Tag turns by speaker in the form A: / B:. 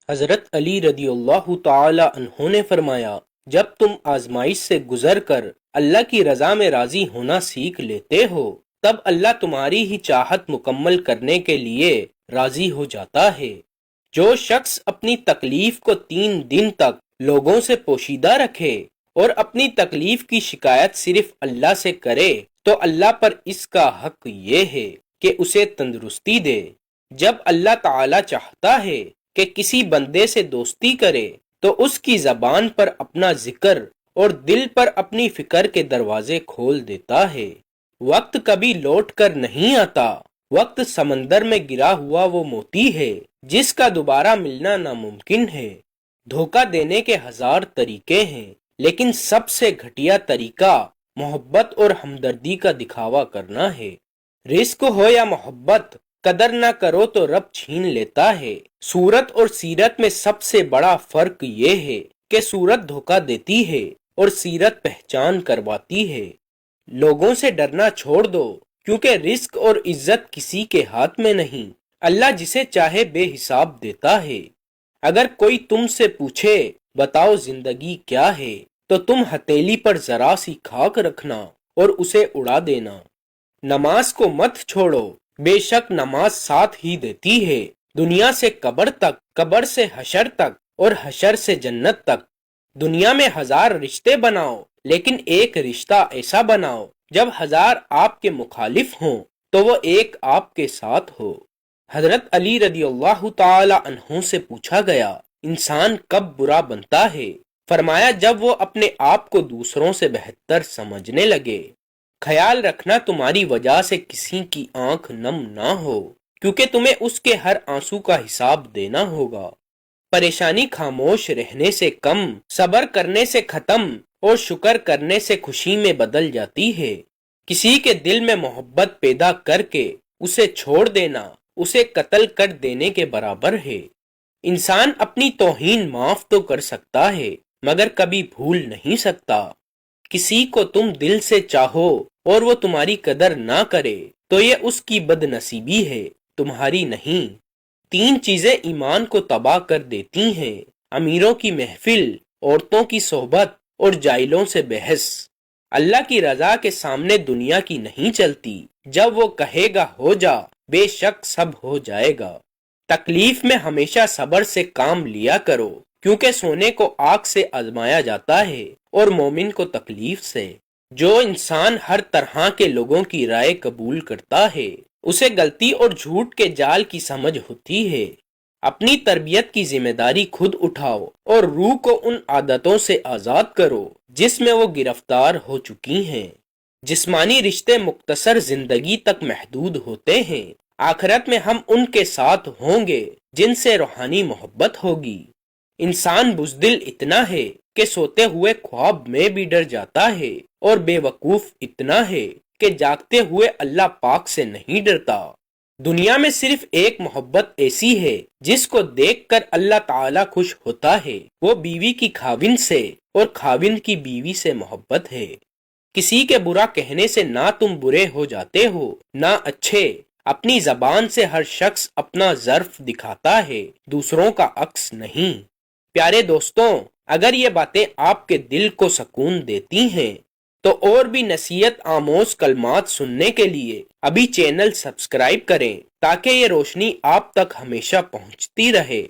A: حضرت علی رضی اللہ تعالی عنہ نے فرمایا، جب تم آزمائش سے گزر کر اللہ کی رضا میں راضی ہونا سیکھ لیتے ہو، تب اللہ تمہاری ہی چاہت مکمل کرنے کے لیے راضی ہو جاتا ہے۔ جو شخص اپنی تکلیف کو 3 دن تک لوگوں سے پوشیدہ رکھے اور اپنی تکلیف کی شکایت صرف اللہ سے کرے، تو اللہ پر اس کا حق یہ ہے کہ اسے تندرستی دے۔ جب اللہ تعالی چاہتا ہے کہ کسی بندے سے دوستی کرے تو اس کی زبان پر اپنا ذکر اور دل پر اپنی فکر کے دروازے کھول دیتا ہے۔ وقت کبھی لوٹ کر نہیں آتا۔ وقت سمندر میں گرا ہوا وہ موتی ہے جس کا دوبارہ ملنا ناممکن ہے۔ دھوکہ دینے کے 1000 طریقے ہیں، لیکن سب سے گھٹیا طریقہ محبت اور ہمدردی کا دکھاوا کرنا ہے۔ رزق ہو یا محبت، قدر نہ کرو تو رب چھین لیتا ہے۔ صورت اور سیرت میں سب سے بڑا فرق یہ ہے کہ صورت دھوکہ دیتی ہے اور سیرت پہچان کرواتی ہے۔ لوگوں سے ڈرنا چھوڑ دو، کیونکہ رزق اور عزت کسی کے ہاتھ میں نہیں، اللہ جسے چاہے بے حساب دیتا ہے۔ اگر کوئی تم سے پوچھے بتاؤ زندگی کیا ہے، تو تم ہتھیلی پر ذرا سی خاک رکھنا اور اسے اڑا دینا۔ نماز کو مت چھوڑو، بے شک نماز ساتھ ہی دیتی ہے، دنیا سے قبر تک، قبر سے حشر تک اور حشر سے جنت تک۔ دنیا میں 1000 رشتے بناؤ، لیکن ایک رشتہ ایسا بناؤ جب 1000 آپ کے مخالف ہوں تو وہ ایک آپ کے ساتھ ہو۔ حضرت علی رضی اللہ تعالی عنہ سے پوچھا گیا، انسان کب برا بنتا ہے؟ فرمایا، جب وہ اپنے آپ کو دوسروں سے بہتر سمجھنے لگے۔ خیال رکھنا تمہاری وجہ سے کسی کی آنکھ نم نہ ہو، کیونکہ تمہیں اس کے ہر آنسو کا حساب دینا ہوگا۔ پریشانی خاموش رہنے سے کم، صبر کرنے سے ختم اور شکر کرنے سے خوشی میں بدل جاتی ہے۔ کسی کے دل میں محبت پیدا کر کے اسے چھوڑ دینا اسے قتل کر دینے کے برابر ہے۔ انسان اپنی توہین معاف تو کر سکتا ہے، مگر کبھی بھول نہیں سکتا۔ کسی کو تم دل سے چاہو اور وہ تمہاری قدر نہ کرے تو یہ اس کی بد نصیبی ہے، تمہاری نہیں۔ 3 چیزیں ایمان کو تباہ کر دیتی ہیں: امیروں کی محفل، عورتوں کی صحبت اور جاہلوں سے بحث۔ اللہ کی رضا کے سامنے دنیا کی نہیں چلتی۔ جب وہ کہے گا ہو جا، بے شک سب ہو جائے گا۔ تکلیف میں ہمیشہ صبر سے کام لیا کرو، کیونکہ سونے کو آگ سے آزمایا جاتا ہے اور مومن کو تکلیف سے۔ جو انسان ہر طرح کے لوگوں کی رائے قبول کرتا ہے، اسے غلطی اور جھوٹ کے جال کی سمجھ ہوتی ہے۔ اپنی تربیت کی ذمہ داری خود اٹھاؤ اور روح کو ان عادتوں سے آزاد کرو جس میں وہ گرفتار ہو چکی ہیں۔ جسمانی رشتے مختصر زندگی تک محدود ہوتے ہیں، آخرت میں ہم ان کے ساتھ ہوں گے جن سے روحانی محبت ہوگی۔ انسان بزدل اتنا ہے کہ سوتے ہوئے خواب میں بھی ڈر جاتا ہے، اور بے وقوف اتنا ہے کہ جاگتے ہوئے اللہ پاک سے نہیں ڈرتا۔ دنیا میں صرف ایک محبت ایسی ہے جس کو دیکھ کر اللہ تعالی خوش ہوتا ہے، وہ بیوی کی خاوند سے اور خاوند کی بیوی سے محبت ہے۔ کسی کے برا کہنے سے نہ تم برے ہو جاتے ہو نہ اچھے۔ اپنی زبان سے ہر شخص اپنا ظرف دکھاتا ہے، دوسروں کا عکس نہیں۔ پیارے دوستوں، اگر یہ باتیں آپ کے دل کو سکون دیتی ہیں تو اور بھی نصیحت آموز کلمات سننے کے لیے ابھی چینل سبسکرائب کریں، تاکہ یہ روشنی آپ تک ہمیشہ پہنچتی رہے۔